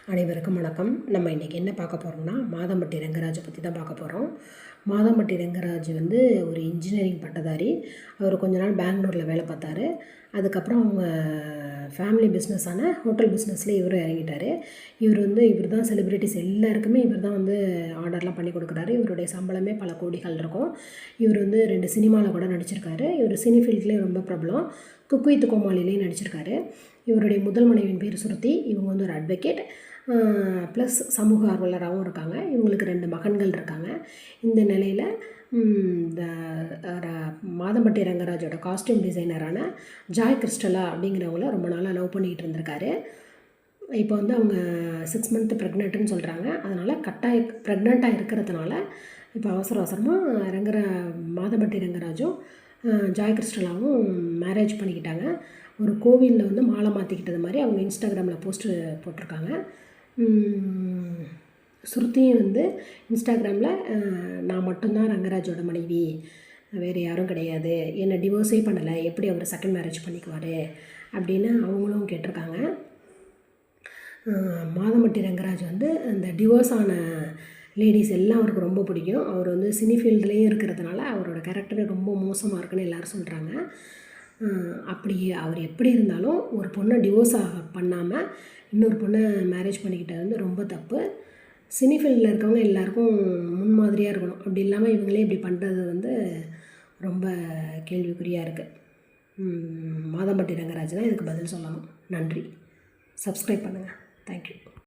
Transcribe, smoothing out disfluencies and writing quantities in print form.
அனைவருக்கும் வணக்கம். நம்ம இன்றைக்கி என்ன பார்க்க போகிறோம்னா, மாதம்பட்டி ரங்கராஜை பற்றி தான் பார்க்க போகிறோம். மாதம்பட்டி ரங்கராஜ் வந்து ஒரு இன்ஜினியரிங் பட்டதாரி. அவர் கொஞ்ச நாள் பெங்களூரில் வேலை பார்த்தாரு. அதுக்கப்புறம் அவங்க ஃபேமிலி பிஸ்னஸான ஹோட்டல் பிஸ்னஸில் இவரும் இறங்கிட்டார். இவர் தான் செலிப்ரிட்டிஸ் எல்லாருக்குமே இவர் தான் வந்து ஆர்டர்லாம் பண்ணி கொடுக்குறாரு. இவருடைய சம்பளமே பல கோடிகள் இருக்கும். இவர் வந்து 2 சினிமாவில் கூட நடிச்சிருக்காரு. இவர் சினி ஃபீல்ட்லேயும் ரொம்ப பிரபலம். குக் வித் கோமாளிலேயும் நடிச்சிருக்காரு. இவருடைய முதல் மனைவியின் பேர் சுருதி. இவங்க வந்து ஒரு அட்வொகேட் ப்ளஸ் சமூக ஆர்வலராகவும் இருக்காங்க. இவங்களுக்கு 2 மகன்கள் இருக்காங்க. இந்த நிலையில் இந்த மாதம்பட்டி ரங்கராஜோட காஸ்டியூம் டிசைனரான ஜாய் கிறிஸ்டலா அப்படிங்கிறவங்கள ரொம்ப நாளாக லவ் பண்ணிக்கிட்டு இருந்திருக்காரு. இப்போ வந்து அவங்க 6 மந்த் ப்ரெக்னென்ட்டுன்னு சொல்கிறாங்க. அதனால் ப்ரெக்னெண்ட்டாக இருக்கிறதுனால இப்போ அவசரமாக மாதம்பட்டி ரங்கராஜும் ஜாய் கிறிஸ்டலாவும் மேரேஜ் பண்ணிக்கிட்டாங்க. ஒரு கோவிலில் வந்து மாலை மாற்றிக்கிட்டது மாதிரி அவங்க இன்ஸ்டாகிராமில் போஸ்ட்டு போட்டிருக்காங்க. சுருதியும் வந்து இன்ஸ்டாகிராமில் நான் மட்டும்தான் ரங்கராஜோட மனைவி, வேறு யாரும் கிடையாது, என்னை டிவோர்ஸே பண்ணலை, எப்படி அவர் செகண்ட் மேரேஜ் பண்ணிக்குவார் அப்படின்னு அவங்களும் கேட்டிருக்காங்க. மாதம்பட்டி ரங்கராஜ் வந்து அந்த டிவோர்ஸ் ஆன லேடிஸ் எல்லாம் அவருக்கு ரொம்ப பிடிக்கும். அவர் வந்து சினி ஃபீல்டுலேயும் இருக்கிறதுனால அவரோட கேரக்டரே ரொம்ப மோசமாக இருக்குன்னு எல்லோரும் சொல்கிறாங்க. அப்படி அவர் எப்படி இருந்தாலும் ஒரு பொண்ணை டிவோர்ஸ் பண்ணாமல் இன்னொரு பொண்ணை மேரேஜ் பண்ணிக்கிட்டது வந்து ரொம்ப தப்பு. சினி ஃபீல்டில் இருக்கவங்க எல்லாேருக்கும் முன்மாதிரியாக இருக்கணும். அப்படி இல்லாமல் இவங்களே இப்படி பண்ணுறது வந்து ரொம்ப கேள்விக்குறியாக இருக்குது. மாதம்பட்டி ரங்கராஜ் தான் இதுக்கு பதில் சொல்லணும். நன்றி. சப்ஸ்கிரைப் பண்ணுங்கள். தேங்க்யூ.